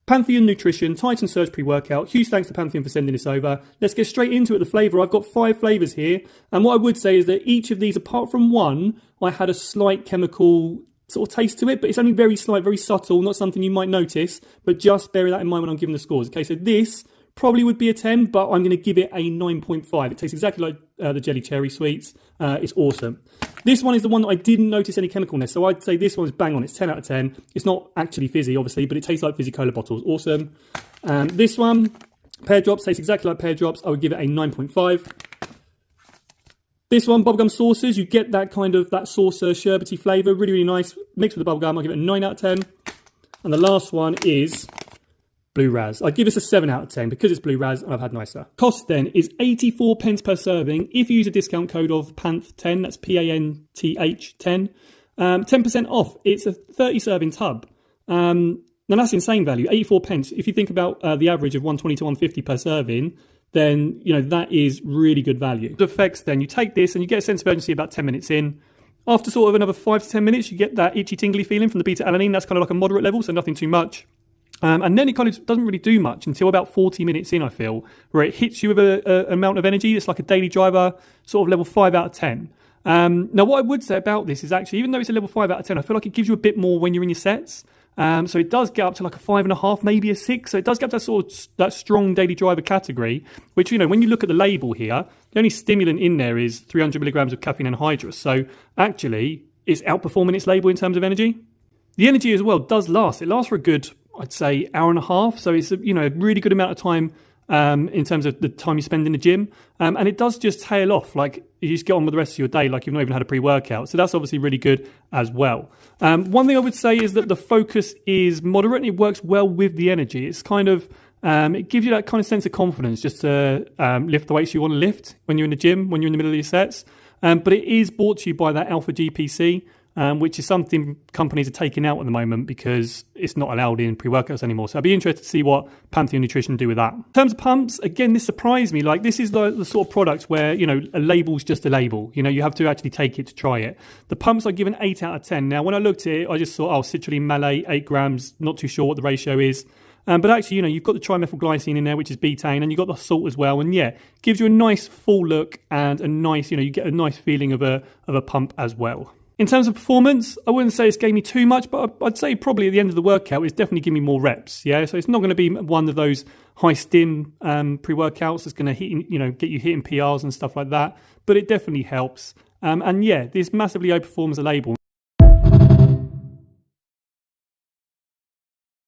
Pantheon Nutrition, Titan Surge pre-workout. Huge thanks to Pantheon for sending this over. Let's get straight into it, the flavour. I've got 5 flavours here. And what I would say is that each of these, apart from one, I had a slight chemical sort of taste to it, but it's only very slight, very subtle, not something you might notice, but just bear that in mind when I'm giving the scores. Okay, so this probably would be a 10, but I'm going to give it a 9.5. It tastes exactly like the jelly cherry sweets. It's awesome. This one is the one that I didn't notice any chemicalness, so I'd say this one's bang on. It's 10 out of 10. It's not actually fizzy, obviously, but it tastes like fizzy cola bottles. Awesome. This one, pear drops, tastes exactly like pear drops. I would give it a 9.5. This one, bubblegum saucers, you get that kind of, that saucer sherbety flavour, really, really nice. Mixed with the bubblegum, I'll give it a 9 out of 10. And the last one is Blue Raz. I'd give this a 7 out of 10 because it's Blue Raz and I've had nicer. Cost then is 84 pence per serving. If you use a discount code of PANTH10, that's PANTH 10, 10% off. It's a 30 serving tub. Now that's insane value, 84 pence. If you think about the average of 120 to 150 per serving, then, you know, that is really good value. The effects then, you take this and you get a sense of urgency about 10 minutes in. After sort of another 5 to 10 minutes, you get that itchy tingly feeling from the beta-alanine. That's kind of like a moderate level, so nothing too much. And then it kind of doesn't really do much until about 40 minutes in, I feel, where it hits you with an amount of energy. It's like a daily driver, sort of level 5 out of 10. Now, what I would say about this is actually, even though it's a level 5 out of 10, I feel like it gives you a bit more when you're in your sets. So it does get up to like a 5.5, maybe a 6. So it does get up to that sort of that strong daily driver category, which, you know, when you look at the label here, the only stimulant in there is 300 milligrams of caffeine anhydrous. So actually, it's outperforming its label in terms of energy. The energy as well does last. It lasts for a good, I'd say, hour and a half. So it's a, you know, a really good amount of time in terms of the time you spend in the gym. And it does just tail off. Like, you just get on with the rest of your day like you've not even had a pre-workout. So that's obviously really good as well. One thing I would say is that the focus is moderate and it works well with the energy. It's kind of, it gives you that kind of sense of confidence just to lift the weights you want to lift when you're in the gym, when you're in the middle of your sets. But it is brought to you by that Alpha GPC. Which is something companies are taking out at the moment because it's not allowed in pre-workouts anymore. So I'd be interested to see what Pantheon Nutrition do with that. In terms of pumps, again, this surprised me. Like, this is the sort of product where, you know, a label's just a label. You know, you have to actually take it to try it. The pumps I give an 8 out of 10. Now, when I looked at it, I just thought, oh, citrulline malate, 8 grams, not too sure what the ratio is. But actually, you know, you've got the trimethylglycine in there, which is betaine, and you've got the salt as well. And yeah, gives you a nice full look and a nice, you know, you get a nice feeling of a pump as well. In terms of performance, I wouldn't say it's gave me too much, but I'd say probably at the end of the workout, it's definitely giving me more reps. Yeah, so it's not going to be one of those high stim pre-workouts that's going to hit, you know, get you hitting PRs and stuff like that. But it definitely helps. And yeah, this massively outperforms the label.